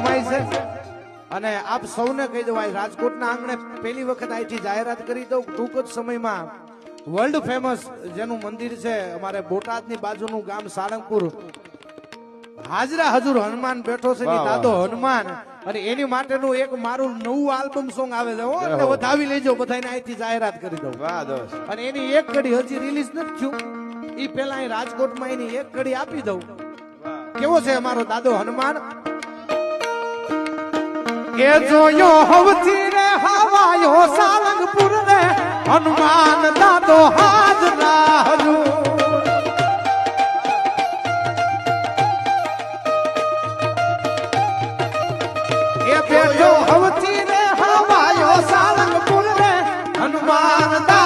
છે અને આપ સૌને કહી દઉં રાજકોટના આંગણે પહેલી વખત અહીંથી જાહેરાત કરી દઉં ટૂંક જ સમયમાં વર્લ્ડ ફેમસ જેનું મંદિર છે અમારે બોટાદની બાજુનું ગામ સાળંગપુર હાજરા હજુર હનુમાન બેઠો છે દાદો હનુમાન અને એની માટેનું એક મારું નવું આલ્બમ સોંગ આવે છે એટલે વધાવી લેજો બધાને અહીંથી જાહેરાત કરી દઉં અને એની એક કડી હજી રિલીઝ નથી થયું ઈ પેલા અહીં રાજકોટમાં એની એક કડી આપી દઉં કેવો છે અમારો દાદો હનુમાન કે જોયો હવથી રે હવાયો સાળંગપુર રે હનુમાન દાદો હાજરા હજુર એ બેઠો હવથી રે હવાયો સાળંગપુર રે હનુમાન દાદો